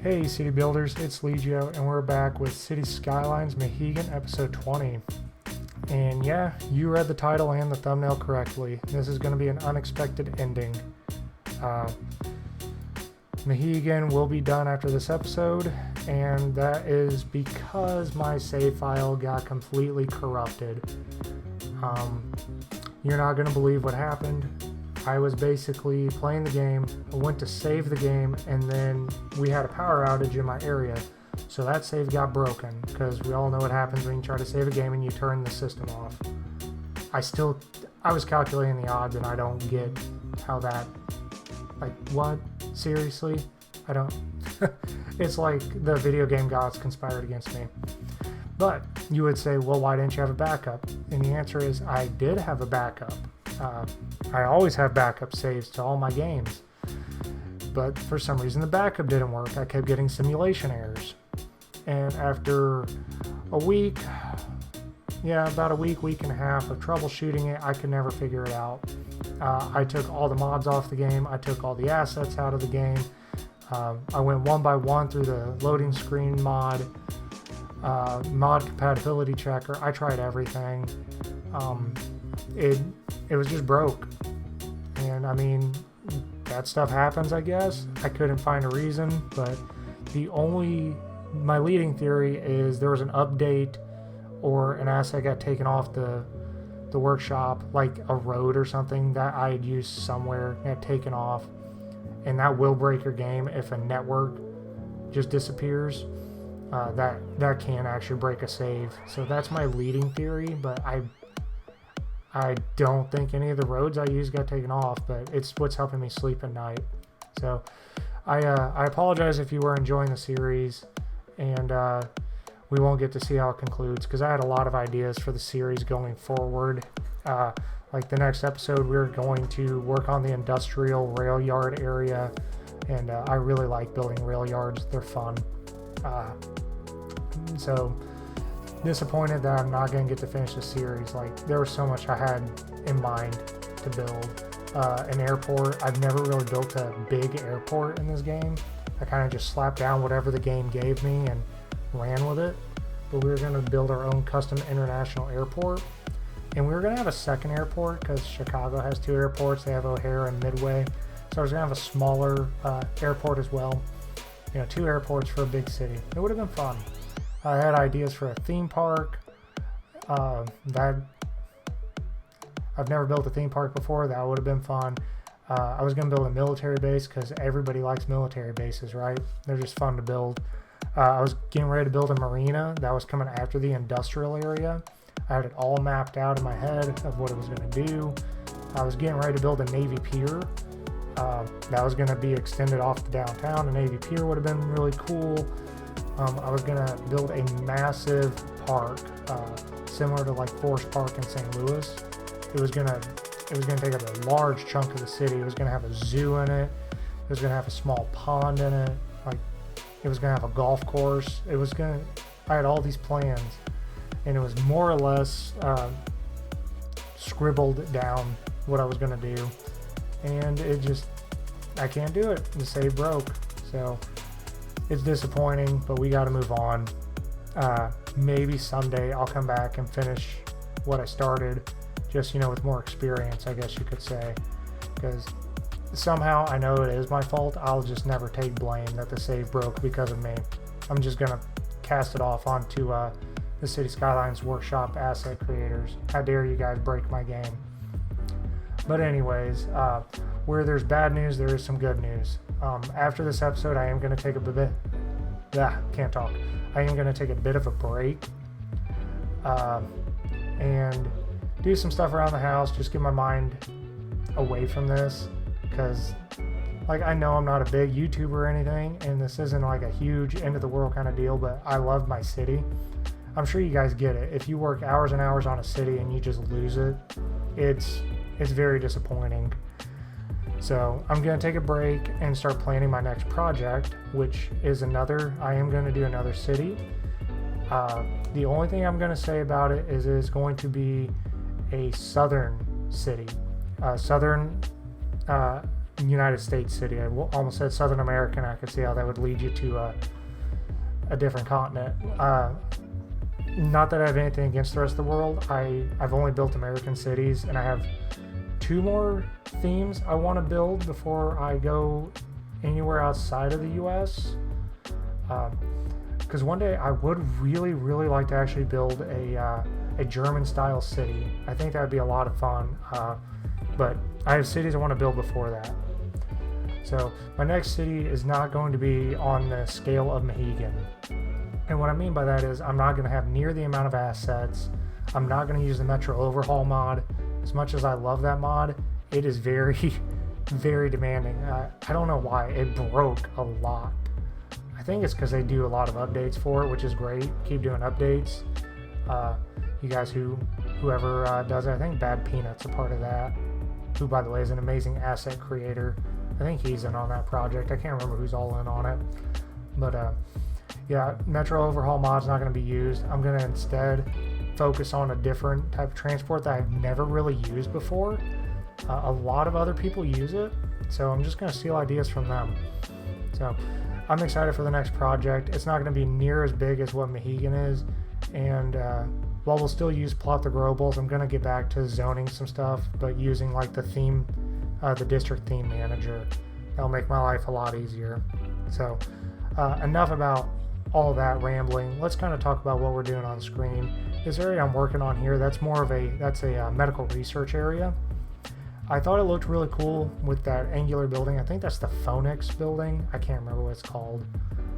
Hey City Builders, it's Legio, and we're back with City Skylines Mahigan episode 20. And yeah, you read the title and the thumbnail correctly. This is going to be an unexpected ending. Mahigan will be done after this episode, and that is because my save file got completely corrupted. You're not going to believe what happened. I was basically playing the game, I went to save the game, and then we had a power outage in my area. So that save got broken, because we all know what happens when you try to save a game and you turn the system off. I was calculating the odds, and I don't get how that, what? Seriously? I don't, it's like the video game gods conspired against me. But you would say, well, why didn't you have a backup? And the answer is, I did have a backup. I always have backup saves to all my games. But for some reason the backup didn't work. I kept getting simulation errors. And after a week, about a week and a half of troubleshooting it, I could never figure it out. I took all the mods off the game. I took all the assets out of the game. I went one by one through the loading screen mod compatibility checker. I tried everything. It was just broke. And I mean, that stuff happens, I guess. I couldn't find a reason, but my leading theory is there was an update or an asset got taken off the workshop, like a road or something that I had used somewhere, got taken off. And that will break your game if a network just disappears. That can actually break a save. So that's my leading theory, but I don't think any of the roads I used got taken off, but it's what's helping me sleep at night. So I apologize if you were enjoying the series, and we won't get to see how it concludes, because I had a lot of ideas for the series going forward. Like the next episode, we're going to work on the industrial rail yard area, and I really like building rail yards. They're fun. So disappointed that I'm not going to get to finish the series. Like, there was so much I had in mind to build. An airport. I've never really built a big airport in this game. I kind of just slapped down whatever the game gave me and ran with it. But we were going to build our own custom international airport. And we were going to have a second airport because Chicago has two airports. They have O'Hare and Midway. So I was going to have a smaller airport as well. Two airports for a big city. It would have been fun. I had ideas for a theme park. I've never built a theme park before. That would have been fun. I was going to build a military base because everybody likes military bases, right? They're just fun to build. I was getting ready to build a marina. That was coming after the industrial area. I had it all mapped out in my head of what it was going to do. I was getting ready to build a Navy pier. That was going to be extended off to downtown. A Navy pier would have been really cool. I was going to build a massive park, similar to like Forest Park in St. Louis. It was going to take up a large chunk of the city. It was going to have a zoo in it. It was going to have a small pond in it. It was going to have a golf course. I had all these plans, and it was more or less scribbled down what I was going to do. And I can't do it. The save broke. So it's disappointing, but we got to move on. Maybe someday I'll come back and finish what I started, just, with more experience, I guess you could say. Because somehow I know it is my fault. I'll just never take blame that the save broke because of me. I'm just going to cast it off onto the City Skylines Workshop asset creators. How dare you guys break my game. But anyways, where there's bad news, there is some good news. After this episode, I am going to take I am going to take a bit of a break and do some stuff around the house, just get my mind away from this, because I know I'm not a big YouTuber or anything, and this isn't like a huge end of the world kind of deal, but I love my city. I'm sure you guys get it. If you work hours and hours on a city and you just lose it, it's very disappointing. So I'm going to take a break and start planning my next project, which is I am going to do another city. The only thing I'm going to say about it is it's going to be a southern city. Southern United States city. I almost said Southern American. I could see how that would lead you to a different continent. Not that I have anything against the rest of the world. I've only built American cities, and I have 2 more themes I want to build before I go anywhere outside of the U.S. Because one day I would really, really like to actually build a German-style city. I think that would be a lot of fun. But I have cities I want to build before that. So my next city is not going to be on the scale of Mahigan. And what I mean by that is I'm not going to have near the amount of assets. I'm not going to use the Metro Overhaul mod. As much as I love that mod, it is very, very demanding. I don't know why. It broke a lot. I think it's because they do a lot of updates for it, which is great. Keep doing updates. You guys whoever does it, I think Bad Peanut's a part of that, who, by the way, is an amazing asset creator. I think he's in on that project. I can't remember who's all in on it. But yeah, Metro Overhaul mod's not going to be used. I'm going to instead focus on a different type of transport that I've never really used before. A lot of other people use it, so I'm just going to steal ideas from them. So I'm excited for the next project. It's not going to be near as big as what Mahigan is, and while we'll still use Plot the Growables, I'm going to get back to zoning some stuff, but using like the theme, the district theme manager. That'll make my life a lot easier. So enough about all that rambling. Let's kind of talk about what we're doing on screen. This area I'm working on here, that's a medical research area. I thought it looked really cool with that angular building. I think that's the Phoenix building. I can't remember what it's called,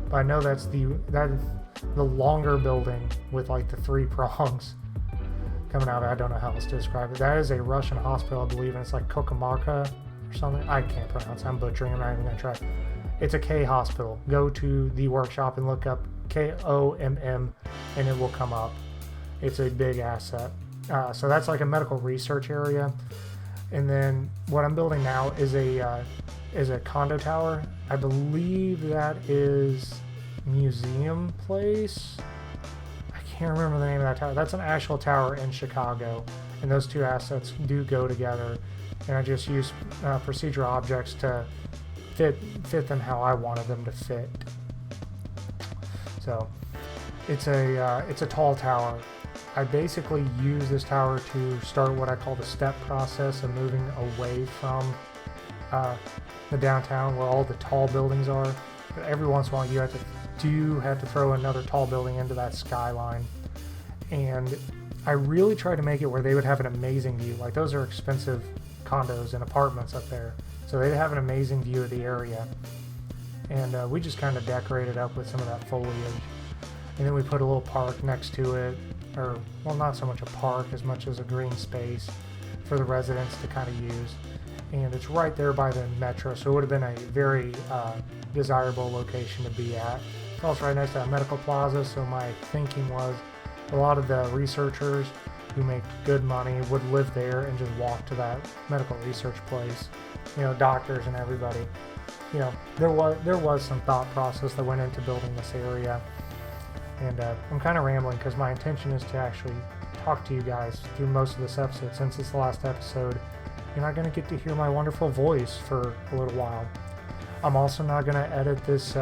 but I know that's the longer building with like the 3 prongs coming out. I don't know how else to describe it. That is a Russian hospital, I believe, and it's like Kokomarka or something. I can't pronounce it. I'm butchering. I'm not even gonna try. It's a K hospital. Go to the workshop and look up KOMM, and it will come up. It's a big asset. So that's like a medical research area. And then what I'm building now is a condo tower. I believe that is Museum Place. I can't remember the name of that tower. That's an actual tower in Chicago, and those 2 assets do go together. And I just use procedural objects to fit them how I wanted them to fit. So it's a tall tower. I basically use this tower to start what I call the step process of moving away from the downtown where all the tall buildings are. But every once in a while you have to throw another tall building into that skyline. And I really try to make it where they would have an amazing view. Like, those are expensive condos and apartments up there, so they'd have an amazing view of the area. And we just kind of decorated up with some of that foliage. And then we put a little park next to it, or, well, not so much a park as much as a green space for the residents to kind of use. And it's right there by the metro, so it would have been a very desirable location to be at. It's also right next to a medical plaza, so my thinking was a lot of the researchers who make good money would live there and just walk to that medical research place. You know, doctors and everybody. You know, there was some thought process that went into building this area. And I'm kind of rambling because my intention is to actually talk to you guys through most of this episode. Since it's the last episode, you're not going to get to hear my wonderful voice for a little while. I'm also not going to edit this,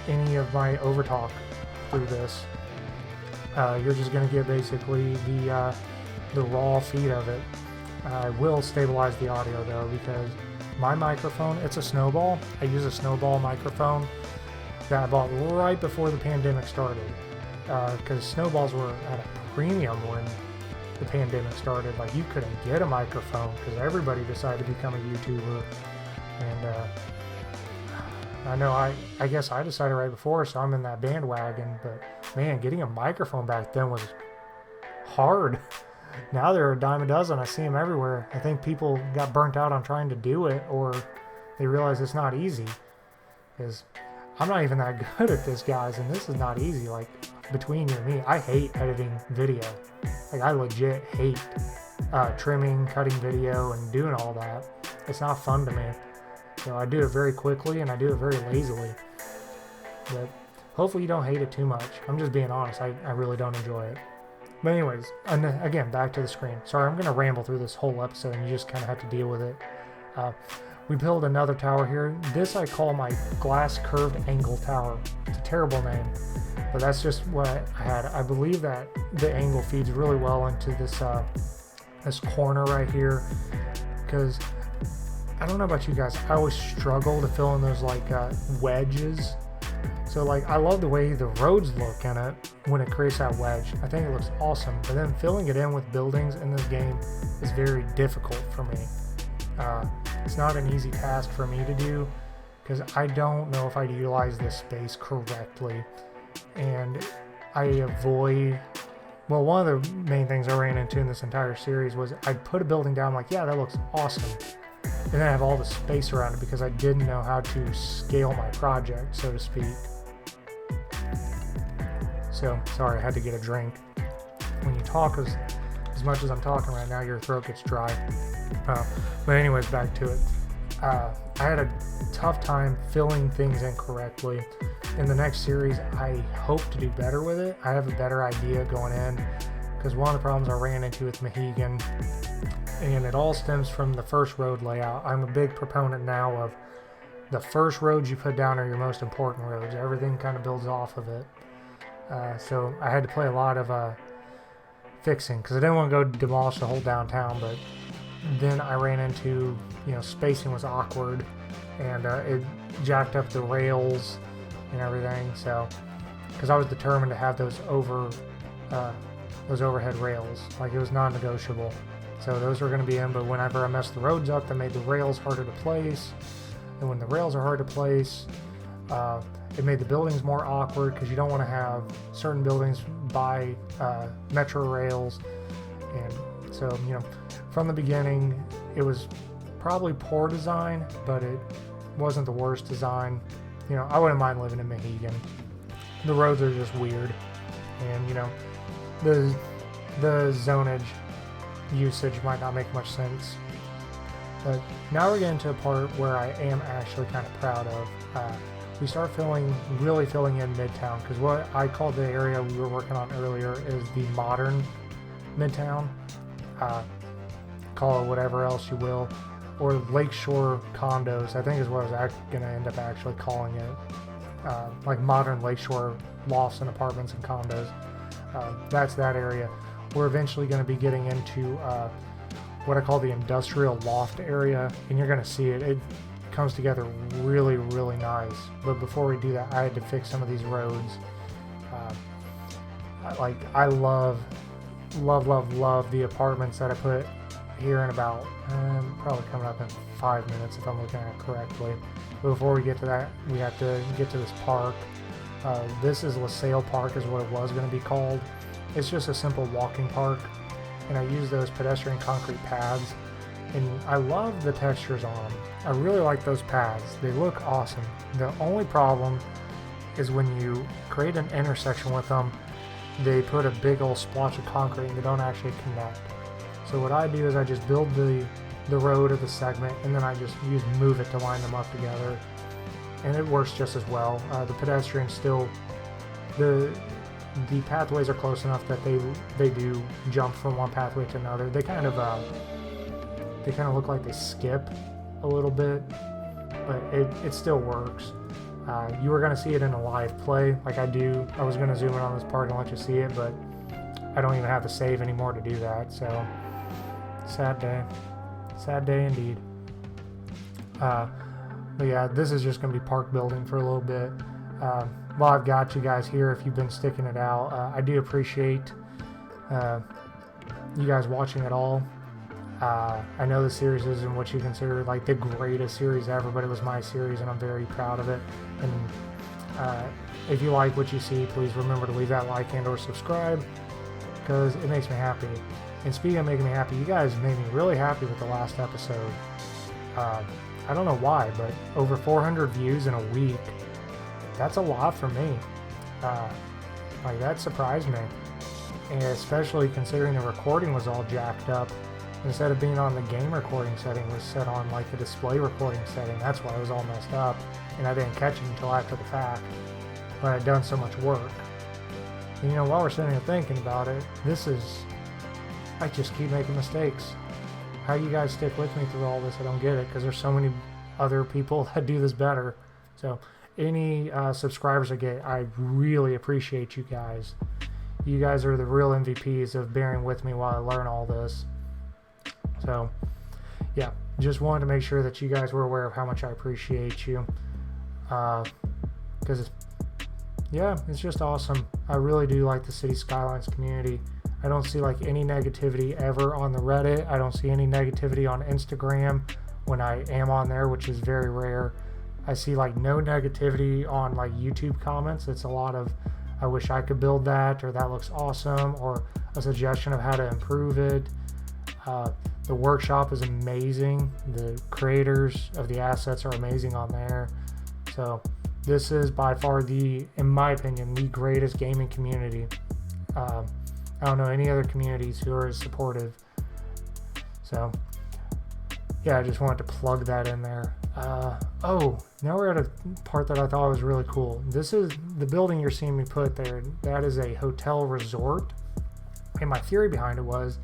any of my overtalk through this. You're just going to get basically the raw feed of it. I will stabilize the audio though, because my microphone, it's a Snowball. I use a Snowball microphone that I bought right before the pandemic started, because Snowballs were at a premium when the pandemic started. Like, you couldn't get a microphone because everybody decided to become a YouTuber. And I know I guess I decided right before, so I'm in that bandwagon. But man, getting a microphone back then was hard. Now they're a dime a dozen. I see them everywhere. I think people got burnt out on trying to do it, or they realize it's not easy. Because I'm not even that good at this, guys, and this is not easy. Like, between you and me, I hate editing video. Like, I legit hate trimming, cutting video, and doing all that. It's not fun to me. So I do it very quickly, and I do it very lazily. But hopefully you don't hate it too much. I'm just being honest. I really don't enjoy it. But anyways, and again, back to the screen. Sorry, I'm going to ramble through this whole episode, and you just kind of have to deal with it. We build another tower here. This I call my glass curved angle tower. It's a terrible name, but that's just what I had. I believe that the angle feeds really well into this this corner right here, because I don't know about you guys, I always struggle to fill in those like wedges. So like I love the way the roads look in it when it creates that wedge. I think it looks awesome, but then filling it in with buildings in this game is very difficult for me. It's not an easy task for me to do because I don't know if I utilize this space correctly, and I avoid, well, one of the main things I ran into in this entire series was I'd put a building down like, yeah, that looks awesome, and then I have all the space around it because I didn't know how to scale my project, so to speak. So, sorry, I had to get a drink. When you talk as much as I'm talking right now, your throat gets dry. But anyways, back to it. I had a tough time filling things in correctly. In the next series, I hope to do better with it. I have a better idea going in, because one of the problems I ran into with Mahigan, and it all stems from the first road layout. I'm a big proponent now of the first roads you put down are your most important roads. Everything kind of builds off of it. So I had to play a lot of fixing, because I didn't want to go demolish the whole downtown, but then I ran into, spacing was awkward, and it jacked up the rails and everything. So, because I was determined to have those overhead rails, like it was non-negotiable. So those were going to be in, but whenever I messed the roads up, that made the rails harder to place. And when the rails are hard to place, it made the buildings more awkward, because you don't want to have certain buildings by metro rails. And so, from the beginning, it was probably poor design, but it wasn't the worst design. I wouldn't mind living in Mahigan. The roads are just weird, and the zonage usage might not make much sense. But now we're getting to a part where I am actually kind of proud of. We start really filling in Midtown, because what I called the area we were working on earlier is the modern Midtown. Call it whatever else you will, or Lakeshore condos, I think is what I was going to end up actually calling it. Like modern Lakeshore lofts and apartments and condos. That's that area. We're eventually going to be getting into what I call the industrial loft area, and you're going to see it. It comes together really, really nice. But before we do that, I had to fix some of these roads. I love the apartments that I put here in about probably coming up in 5 minutes if I'm looking at it correctly. But before we get to that, we have to get to this park. This is LaSalle Park is what it was going to be called. It's just a simple walking park, and I use those pedestrian concrete paths, and I love the textures on them. I really like those paths. They look awesome. The only problem is when you create an intersection with them, they put a big old splotch of concrete and they don't actually connect. So what I do is I just build the road or the segment, and then I just use Move It to line them up together, and it works just as well. The pedestrians still, the pathways are close enough that they do jump from one pathway to another. They kind of look like they skip a little bit, but it still works. You were going to see it in a live play like I do. I was going to zoom in on this part and let you see it, but I don't even have to save anymore to do that, so sad day indeed. But yeah, this is just going to be park building for a little bit. While I've got you guys here, if you've been sticking it out, I do appreciate you guys watching it all. I know the series isn't what you consider like the greatest series ever, but it was my series and I'm very proud of it. And if you like what you see, please remember to leave that like and or subscribe, because it makes me happy. And speaking of making me happy, you guys made me really happy with the last episode. I don't know why, but over 400 views in a week, that's a lot for me. That surprised me. And especially considering the recording was all jacked up. Instead of being on the game recording setting, it was set on like the display recording setting. That's why it was all messed up, and I didn't catch it until after the fact. But I'd done so much work. And, while we're sitting here thinking about it, I just keep making mistakes. How you guys stick with me through all this, I don't get it, because there's so many other people that do this better. So any subscribers I get, I really appreciate you guys. You guys are the real MVPs of bearing with me while I learn all this. So yeah, just wanted to make sure that you guys were aware of how much I appreciate you. Because it's just awesome. I really do like the City Skylines community. I don't see like any negativity ever on the Reddit. I don't see any negativity on Instagram when I am on there, which is very rare. I see like no negativity on like YouTube comments. It's a lot of, I wish I could build that, or that looks awesome, or a suggestion of how to improve it. The workshop is amazing. The creators of the assets are amazing on there. So this is by far in my opinion, the greatest gaming community. I don't know any other communities who are as supportive. So yeah, I just wanted to plug that in there. Now we're at a part that I thought was really cool. This is the building you're seeing me put there. That is a hotel resort. And my theory behind it was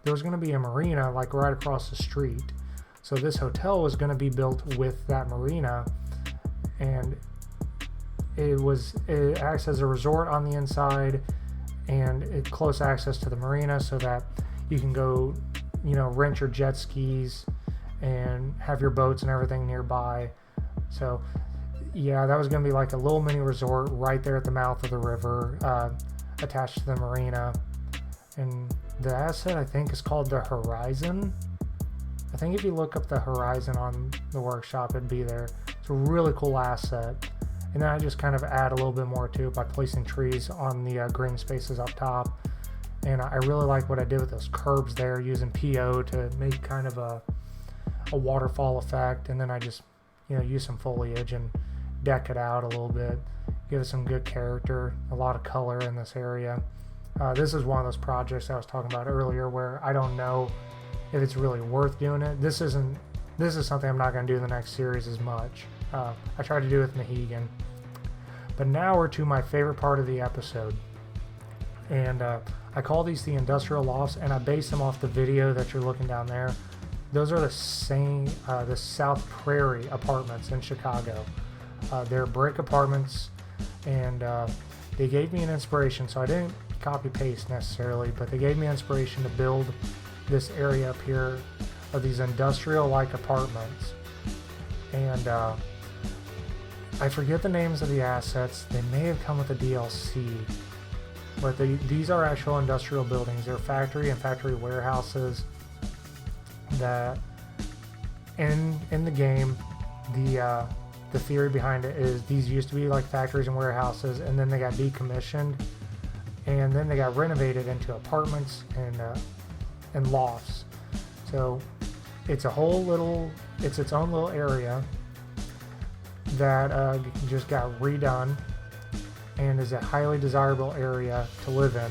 there was going to be a marina like right across the street. So this hotel was going to be built with that marina, and it acts as a resort on the inside, and it's close access to the marina so that you can go, rent your jet skis and have your boats and everything nearby. So yeah, that was going to be like a little mini resort right there at the mouth of the river, attached to the marina. And the asset I think is called the Horizon. I think if you look up the Horizon on the workshop, it'd be there. It's a really cool asset. And then I just kind of add a little bit more to it by placing trees on the green spaces up top. And I really like what I did with those curbs there, using PO to make kind of a waterfall effect. And then I just use some foliage and deck it out a little bit, give it some good character, a lot of color in this area. This is one of those projects I was talking about earlier where I don't know if it's really worth doing it. This is something I'm not going to do in the next series as much. I tried to do it with Mahigan. But now we're to my favorite part of the episode. And I call these the industrial lofts, and I base them off the video that you're looking down there. Those are the South Prairie apartments in Chicago. They're brick apartments, and they gave me an inspiration. So I didn't copy paste necessarily, but they gave me inspiration to build this area up here of these industrial like apartments. And I forget the names of the assets. They may have come with a DLC, but these are actual industrial buildings. They're factory and factory warehouses that in the game, the theory behind it is these used to be like factories and warehouses, and then they got decommissioned, and then they got renovated into apartments and lofts. So it's its own little area that just got redone and is a highly desirable area to live in.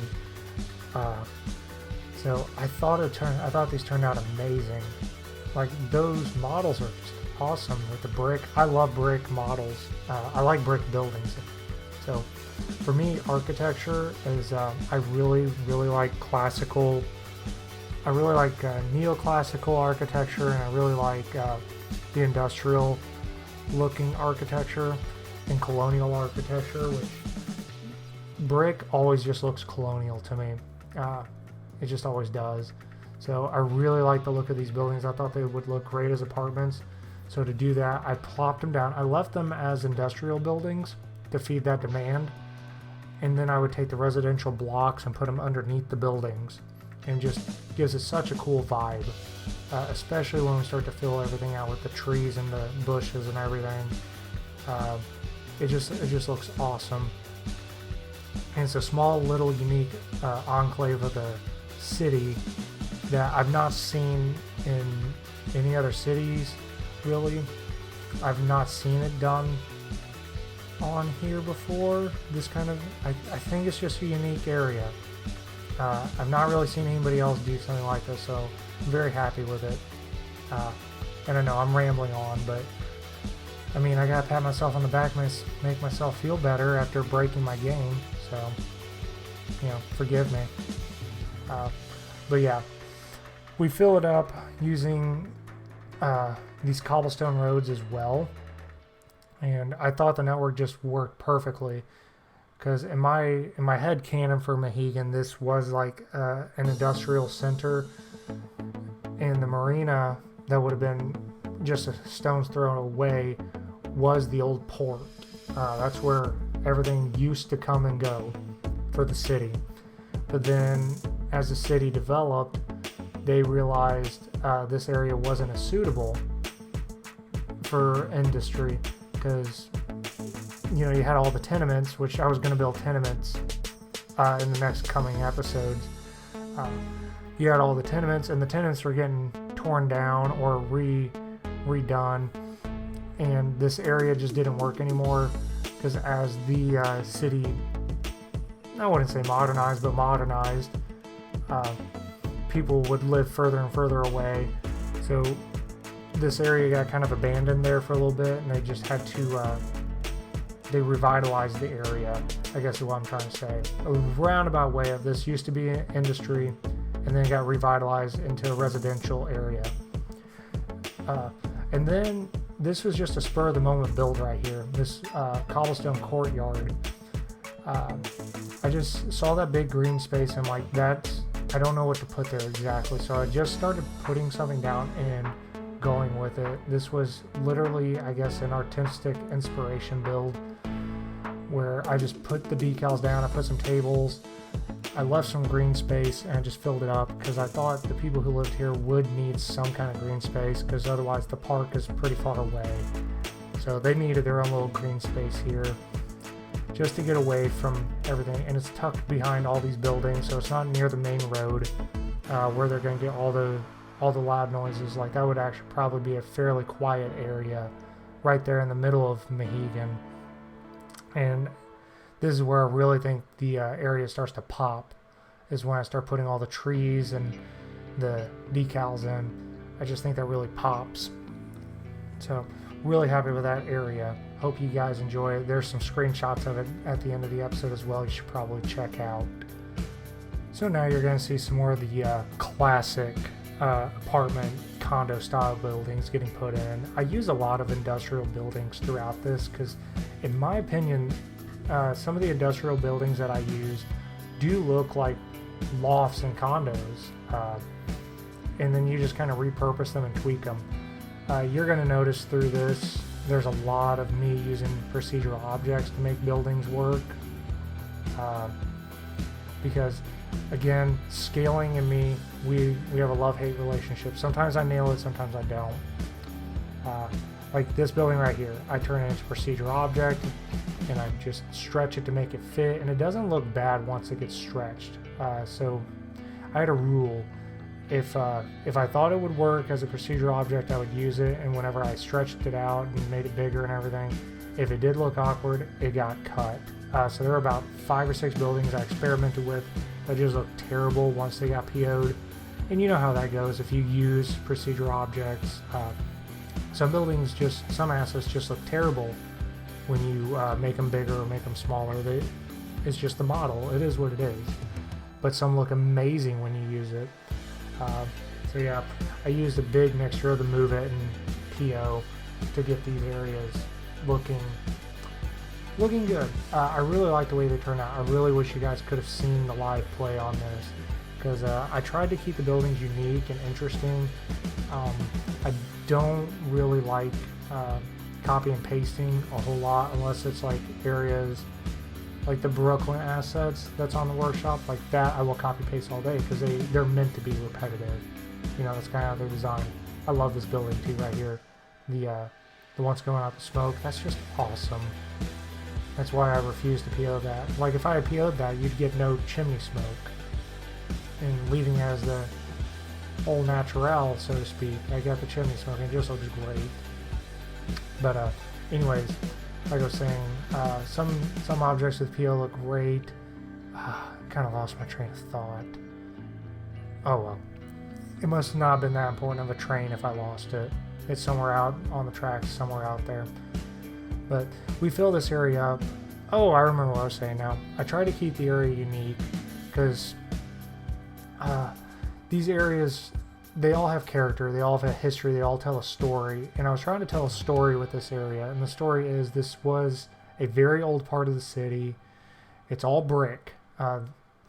So I thought these turned out amazing. Like, those models are just awesome with the brick. I love brick models. I like brick buildings. So for me, architecture is I really like classical. I really like neoclassical architecture, and I really like the industrial looking architecture and colonial architecture, which brick always just looks colonial to me. It just always does. So I really like the look of these buildings. I thought they would look great as apartments. So to do that, I plopped them down. I left them as industrial buildings to feed that demand. And then I would take the residential blocks and put them underneath the buildings. And just gives it such a cool vibe. Especially when we start to fill everything out with the trees and the bushes and everything. It just looks awesome. And it's a small little unique enclave of the city that I've not seen in any other cities, really. I've not seen it done on here before. This kind of, I think it's just a unique area. I've not really seen anybody else do something like this, so I'm very happy with it. And I know I'm rambling on, but I mean, I gotta pat myself on the back, make myself feel better after breaking my game, so, forgive me. But yeah, we fill it up using these cobblestone roads as well. And I thought the network just worked perfectly, because in my head canon for Mahigan, this was like an industrial center, and the marina that would have been just a stone's throw away was the old port. That's where everything used to come and go for the city. But then as the city developed, they realized this area wasn't as suitable for industry, because you had all the tenements, which I was going to build tenements in the next coming episodes. You had all the tenements, and the tenements were getting torn down or redone, and this area just didn't work anymore, because as the city, I wouldn't say modernized, but modernized, people would live further and further away. So this area got kind of abandoned there for a little bit, and they just had to they revitalized the area, I guess is what I'm trying to say. A roundabout way of this used to be industry, and then it got revitalized into a residential area. And then this was just a spur of the moment build right here, this cobblestone courtyard. I just saw that big green space and like I don't know what to put there exactly, so I just started putting something down and going with it. This was literally, I guess, an artistic inspiration build where I just put the decals down, I put some tables, I left some green space, and I just filled it up, because I thought the people who lived here would need some kind of green space, because otherwise the park is pretty far away. So they needed their own little green space here just to get away from everything, and it's tucked behind all these buildings, so it's not near the main road where they're going to get all the loud noises. Like, that would actually probably be a fairly quiet area right there in the middle of Mahigan. And this is where I really think the area starts to pop, is when I start putting all the trees and the decals in. I just think that really pops. So really happy with that area. Hope you guys enjoy it. There's some screenshots of it at the end of the episode as well, you should probably check out. So now you're going to see some more of the classic apartment condo style buildings getting put in. I use a lot of industrial buildings throughout this, because in my opinion, some of the industrial buildings that I use do look like lofts and condos, and then you just kind of repurpose them and tweak them. You're going to notice through this, there's a lot of me using procedural objects to make buildings work, because again, scaling and me, we have a love-hate relationship. Sometimes I nail it, sometimes I don't. Like this building right here, I turn it into a procedural object, and I just stretch it to make it fit, and it doesn't look bad once it gets stretched. So I had a rule. If I thought it would work as a procedural object, I would use it, and whenever I stretched it out and made it bigger and everything, if it did look awkward, it got cut. So there were about 5 or 6 buildings I experimented with that just looked terrible once they got PO'd. And you know how that goes if you use procedural objects. Some buildings some assets just look terrible when you make them bigger or make them smaller. It's just the model. It is what it is. But some look amazing when you use it. So yeah, I used a big mixture of the Move It and PO to get these areas looking good. I really like the way they turned out. I really wish you guys could have seen the live play on this, because I tried to keep the buildings unique and interesting. I don't really like copy and pasting a whole lot, unless it's like areas like the Brooklyn assets that's on the workshop. Like that I will copy paste all day, because they're meant to be repetitive. That's kind of how they're designed. I love this building too right here. The ones going out the smoke, that's just awesome. That's why I refuse to PO that. Like if I had PO'd that, you'd get no chimney smoke, and leaving it as the au naturel, so to speak. I got the chimney smoke, and it just looks great. But anyways, like I was saying, some objects with PO look great. Kind of lost my train of thought. Oh well. It must not have been that important of a train if I lost it. It's somewhere out on the tracks, somewhere out there. But we fill this area up. Oh, I remember what I was saying now. I try to keep the area unique, because these areas, they all have character, they all have a history, they all tell a story. And I was trying to tell a story with this area, and the story is this was a very old part of the city. It's all brick.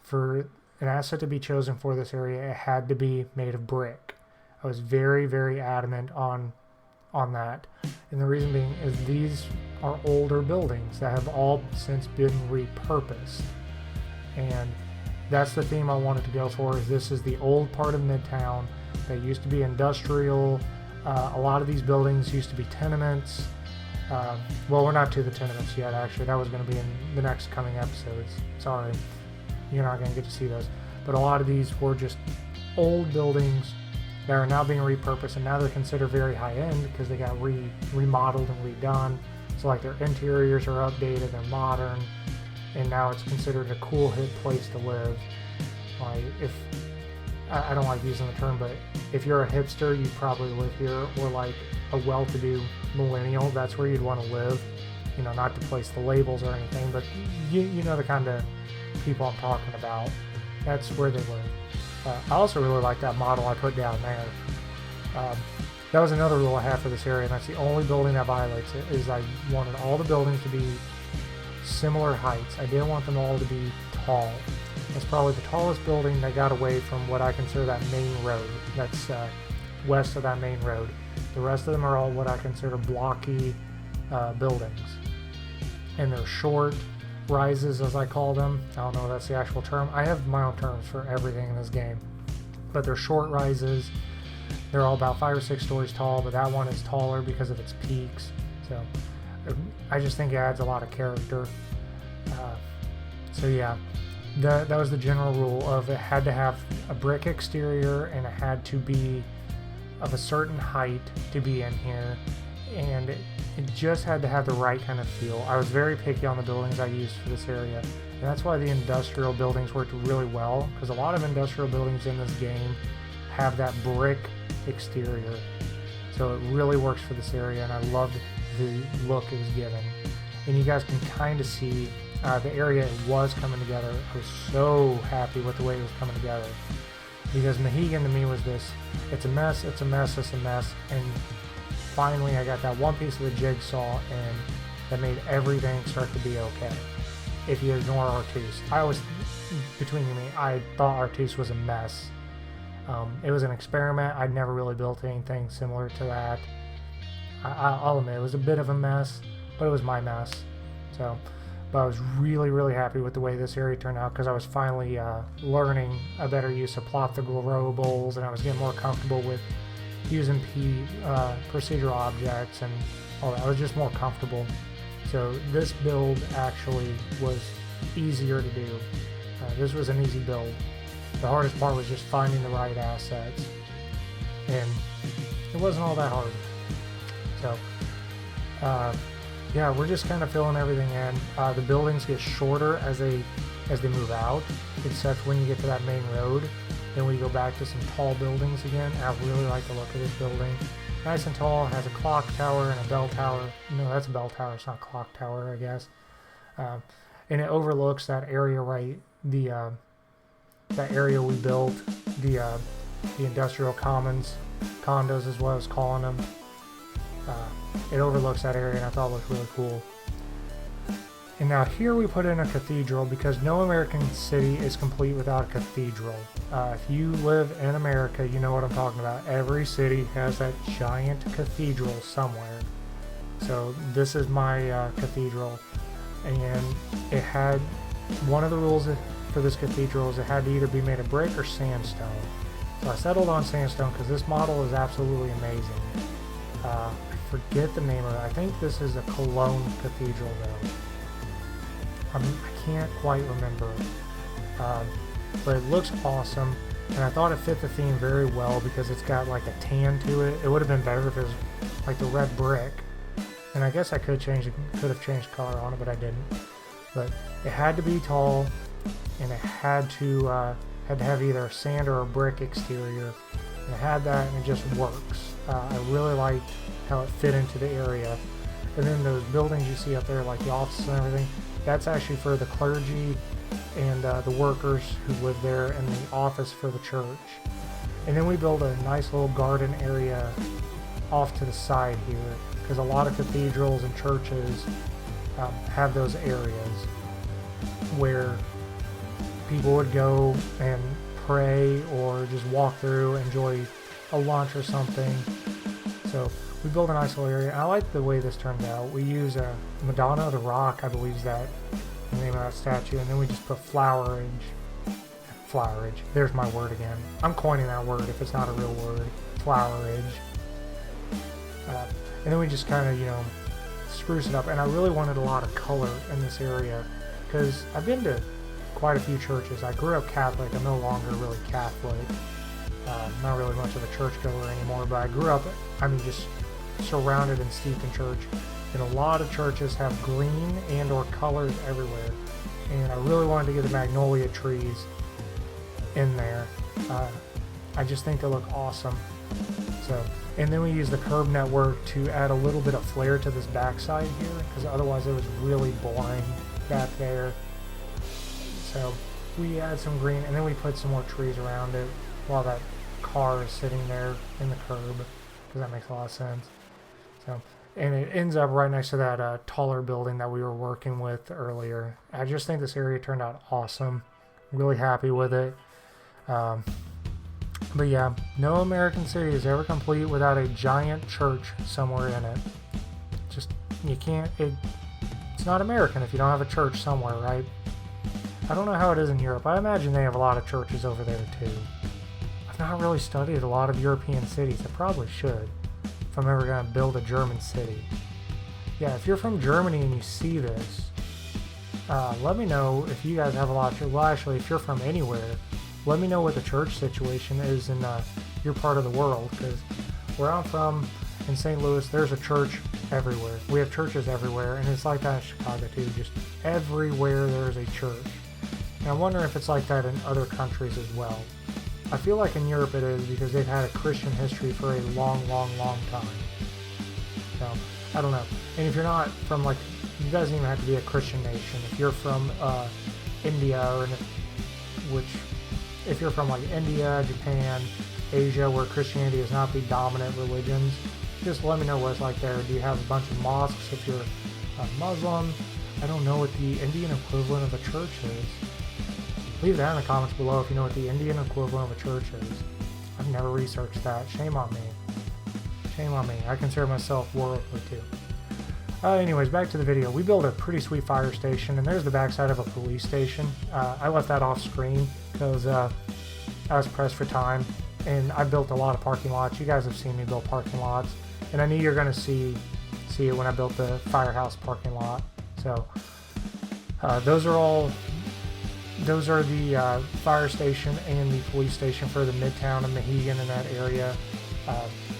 For an asset to be chosen for this area, it had to be made of brick. I was very, very adamant on that. And the reason being is these are older buildings that have all since been repurposed. And that's the theme I wanted to go for, is this is the old part of Midtown that used to be industrial. A lot of these buildings used to be tenements. Well, we're not to the tenements yet, actually. That was going to be in the next coming episodes. Sorry, you're not going to get to see those. But a lot of these were just old buildings that are now being repurposed, and now they're considered very high-end because they got remodeled and redone. So like their interiors are updated, they're modern, and now it's considered a cool, hip place to live. Like, if I don't like using the term, but if you're a hipster, you probably live here, or like a well-to-do millennial, that's where you'd want to live. You know, not to place the labels or anything, but you know the kind of people I'm talking about. That's where they live. I also really like that model I put down there. That was another rule I have for this area, and that's the only building that violates it, is I wanted all the buildings to be similar heights. I didn't want them all to be tall. That's probably the tallest building that got away from what I consider that main road. That's west of that main road. The rest of them are all what I consider blocky buildings. And they're short rises, as I call them. I don't know if that's the actual term. I have my own terms for everything in this game. But they're short rises. They're all about 5 or 6 stories tall, but that one is taller because of its peaks. So I just think it adds a lot of character. So yeah, that was the general rule of it had to have a brick exterior, and it had to be of a certain height to be in here, and it just had to have the right kind of feel. I was very picky on the buildings I used for this area, and that's why the industrial buildings worked really well, because a lot of industrial buildings in this game have that brick exterior, so it really works for this area, and I loved the look it was giving. And you guys can kind of see the area it was coming together. I was so happy with the way it was coming together, because Mahigan to me was this, it's a mess, it's a mess, it's a mess, and finally I got that one piece of the jigsaw, and that made everything start to be okay. If you ignore Artus. Between you and me, I thought Artus was a mess. It was an experiment. I'd never really built anything similar to that. I'll admit it was a bit of a mess, but it was my mess. But I was really, really happy with the way this area turned out, because I was finally learning a better use of plot the globals, and I was getting more comfortable with using procedural objects and all that. I was just more comfortable. So this build actually was easier to do. This was an easy build. The hardest part was just finding the right assets, and it wasn't all that hard. So yeah, we're just kind of filling everything in. The buildings get shorter as they move out, except when you get to that main road. Then we go back to some tall buildings again. I really like the look of this building. Nice and tall, has a clock tower and a bell tower. No, that's a bell tower, it's not a clock tower, I guess. And it overlooks that area right, that area we built, the industrial commons, condos is what I was calling them. It overlooks that area, and I thought it looked really cool. And now here we put in a cathedral, because no American city is complete without a cathedral. If you live in America, you know what I'm talking about. Every city has that giant cathedral somewhere. So this is my cathedral, and it had, one of the rules for this cathedral is it had to either be made of brick or sandstone. So I settled on sandstone because this model is absolutely amazing. I forget the name of it. I think this is a Cologne cathedral though. I can't quite remember, but it looks awesome, and I thought it fit the theme very well because it's got like a tan to it. It would have been better if it was like the red brick, and I guess I could have changed color on it, but I didn't. But it had to be tall, and it had to have either a sand or a brick exterior, and it had that, and it just works. I really liked how it fit into the area. And then those buildings you see up there, like the offices and everything, that's actually for the clergy and the workers who live there, and the office for the church. And then we build a nice little garden area off to the side here, because a lot of cathedrals and churches have those areas where people would go and pray or just walk through, enjoy a lunch or something. So we built a nice little area. I like the way this turned out. We use a Madonna of the Rock, I believe is that the name of that statue, and then we just put flowerage. There's my word again. I'm coining that word if it's not a real word. Flowerage. And then we just kind of, spruce it up. And I really wanted a lot of color in this area because I've been to quite a few churches. I grew up Catholic. I'm no longer really Catholic. Not really much of a churchgoer anymore, but I grew up, just surrounded and steeped in church. And a lot of churches have green and or colors everywhere. And I really wanted to get the magnolia trees in there. I just think they look awesome. So, and then we use the curb network to add a little bit of flair to this backside here, because otherwise it was really boring back there. So we add some green, and then we put some more trees around it while that car is sitting there in the curb, because that makes a lot of sense. So, and it ends up right next to that taller building that we were working with earlier. I just think this area turned out awesome. Really happy with it. But yeah, no American city is ever complete without a giant church somewhere in it. Just, you can't, it's not American if you don't have a church somewhere, right? I don't know how it is in Europe. I imagine they have a lot of churches over there too. I've not really studied a lot of European cities. I probably should, if I'm ever going to build a German city. Yeah, if you're from Germany and you see this, let me know if you guys have a lot of, well actually if you're from anywhere, let me know what the church situation is in your part of the world, because where I'm from in St. Louis, there's a church everywhere. We have churches everywhere, and it's like that in Chicago too. Just everywhere there's a church. And I'm wondering if it's like that in other countries as well. I feel like in Europe it is, because they've had a Christian history for a long, long, long time. So, I don't know. And if you're not from it doesn't even have to be a Christian nation. If you're from India, if you're from India, Japan, Asia, where Christianity is not the dominant religions, just let me know what it's like there. Do you have a bunch of mosques if you're a Muslim? I don't know what the Indian equivalent of a church is. Leave that in the comments below if you know what the Indian equivalent of a church is. I've never researched that. Shame on me. Shame on me. I consider myself worldly too. Anyways, back to the video. We built a pretty sweet fire station, and there's the backside of a police station. I left that off screen because I was pressed for time, and I built a lot of parking lots. You guys have seen me build parking lots, and I knew you're going to see it when I built the firehouse parking lot. So those are the fire station and the police station for the Midtown and Mahigan in that area.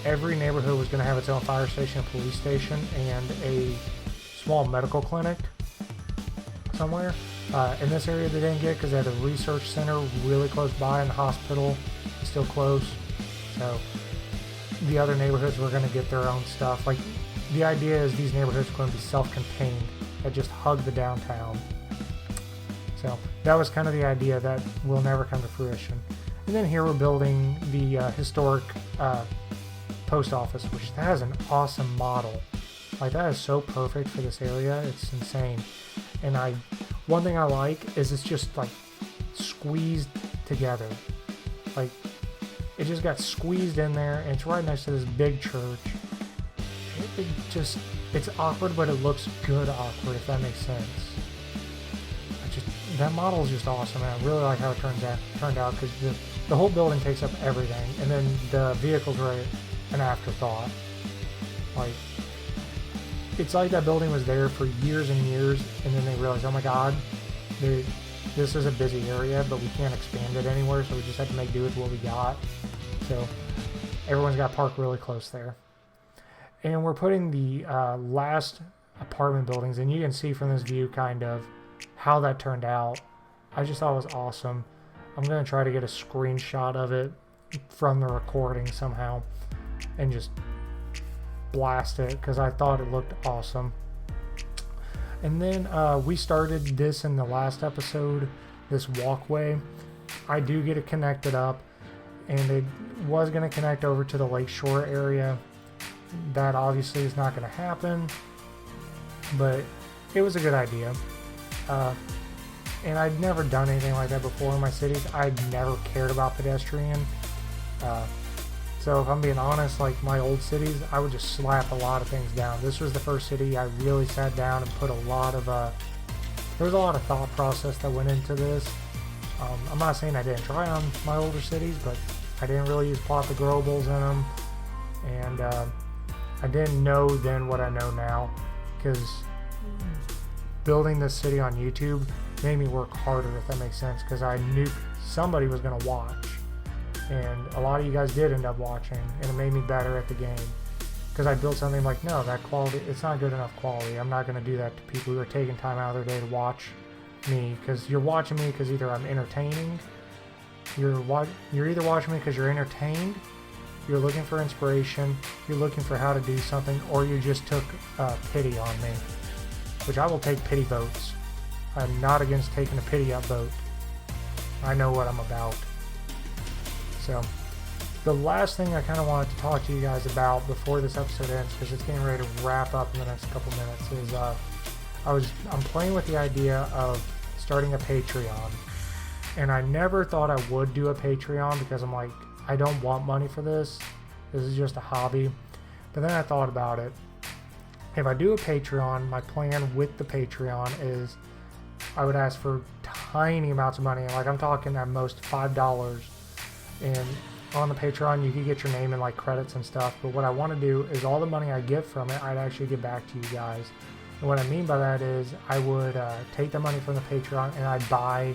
Every neighborhood was going to have its own fire station, police station, and a small medical clinic somewhere. In this area they didn't get because they had a research center really close by, and the hospital is still close. So the other neighborhoods were going to get their own stuff. The idea is these neighborhoods are going to be self-contained that just hug the downtown. So that was kind of the idea that will never come to fruition. And then here we're building the historic post office, which that is an awesome model. That is so perfect for this area. It's insane. And one thing I like is it's just squeezed together. It just got squeezed in there, and it's right next to this big church. It's awkward, but it looks good awkward, if that makes sense. That model is just awesome, and I really like how it turned out, because the whole building takes up everything, and then the vehicles were an afterthought. It's like that building was there for years and years, and then they realized, oh my god, this is a busy area, but we can't expand it anywhere, so we just have to make do with what we got. So everyone's got parked really close there. And we're putting the last apartment buildings, and you can see from this view kind of how that turned out. I just thought it was awesome. I'm going to try to get a screenshot of it from the recording somehow and just blast it, because I thought it looked awesome. And then we started this in the last episode, this walkway. I do get it connected up, and was going to connect over to the lakeshore area. That obviously is not going to happen, but it was a good idea. And I'd never done anything like that before in my cities. I'd never cared about pedestrian. So if I'm being honest, like my old cities, I would just slap a lot of things down. This was the first city I really sat down and put a lot of, there was a lot of thought process that went into this. I'm not saying I didn't try on my older cities, but I didn't really use plot the growables in them. And I didn't know then what I know now, because building this city on YouTube made me work harder, if that makes sense, because I knew somebody was going to watch, and a lot of you guys did end up watching, and it made me better at the game, because I built something like, no, that quality, it's not good enough quality. I'm not going to do that to people who are taking time out of their day to watch me, because you're watching me because either I'm entertaining, you're either watching me because you're entertained, you're looking for inspiration, you're looking for how to do something, or you just took pity on me, which I will take pity votes. I'm not against taking a pity up vote. I know what I'm about. So, the last thing I kind of wanted to talk to you guys about before this episode ends, because it's getting ready to wrap up in the next couple minutes, is I'm playing with the idea of starting a Patreon. And I never thought I would do a Patreon, because I'm like, I don't want money for this. This is just a hobby. But then I thought about it. If I do a Patreon, my plan with the Patreon is I would ask for tiny amounts of money. Like, I'm talking at most $5. And on the Patreon, you could get your name and like credits and stuff. But what I want to do is all the money I get from it, I'd actually give back to you guys. And what I mean by that is I would take the money from the Patreon and I'd buy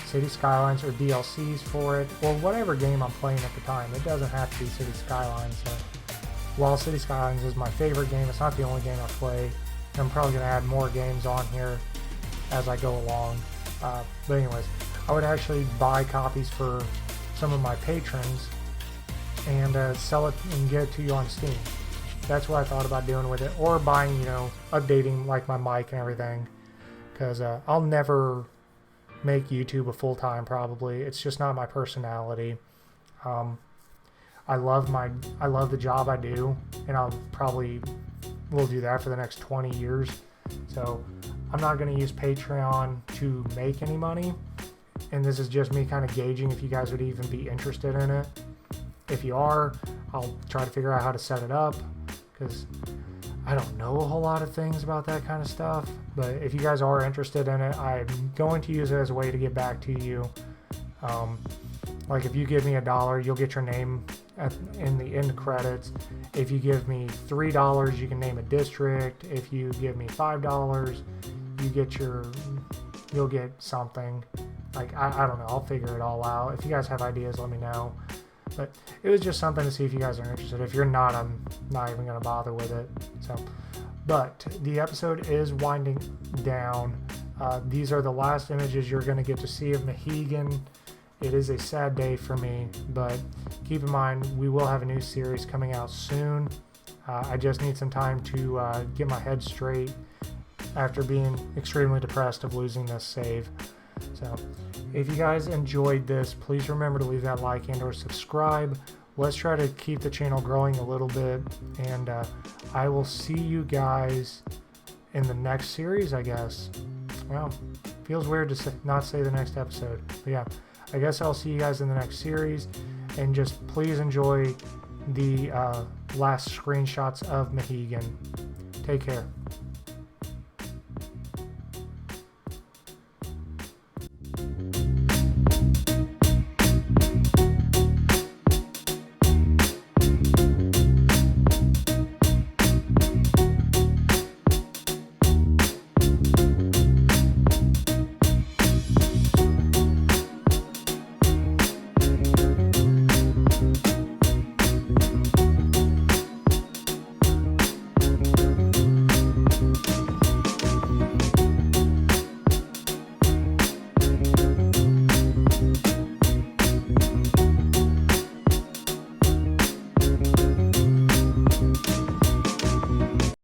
City Skylines or DLCs for it, or whatever game I'm playing at the time. It doesn't have to be City Skylines. While City Skylines is my favorite game, it's not the only game I play. I'm probably going to add more games on here as I go along. But anyways, I would actually buy copies for some of my patrons and sell it and get it to you on Steam. That's what I thought about doing with it, or buying, updating like my mic and everything, because I'll never make YouTube a full-time, probably. It's just not my personality. I love the job I do, and I'll probably will do that for the next 20 years. So I'm not going to use Patreon to make any money, and this is just me kind of gauging if you guys would even be interested in it. If you are, I'll try to figure out how to set it up, because I don't know a whole lot of things about that kind of stuff. But if you guys are interested in it, I'm going to use it as a way to get back to you. Like, if you give me $1, you'll get your name in the end credits. If you give me $3, you can name a district. If you give me $5, you'll get something. Like, I don't know. I'll figure it all out. If you guys have ideas, let me know. But it was just something to see if you guys are interested. If you're not, I'm not even going to bother with it. But the episode is winding down. These are the last images you're going to get to see of Mahigan. It is a sad day for me, but keep in mind, we will have a new series coming out soon. I just need some time to get my head straight after being extremely depressed of losing this save. So, if you guys enjoyed this, please remember to leave that like and or subscribe. Let's try to keep the channel growing a little bit, and I will see you guys in the next series, I guess. Well, feels weird to not say the next episode, but yeah, I guess I'll see you guys in the next series, and just please enjoy the last screenshots of Mahigan. Take care.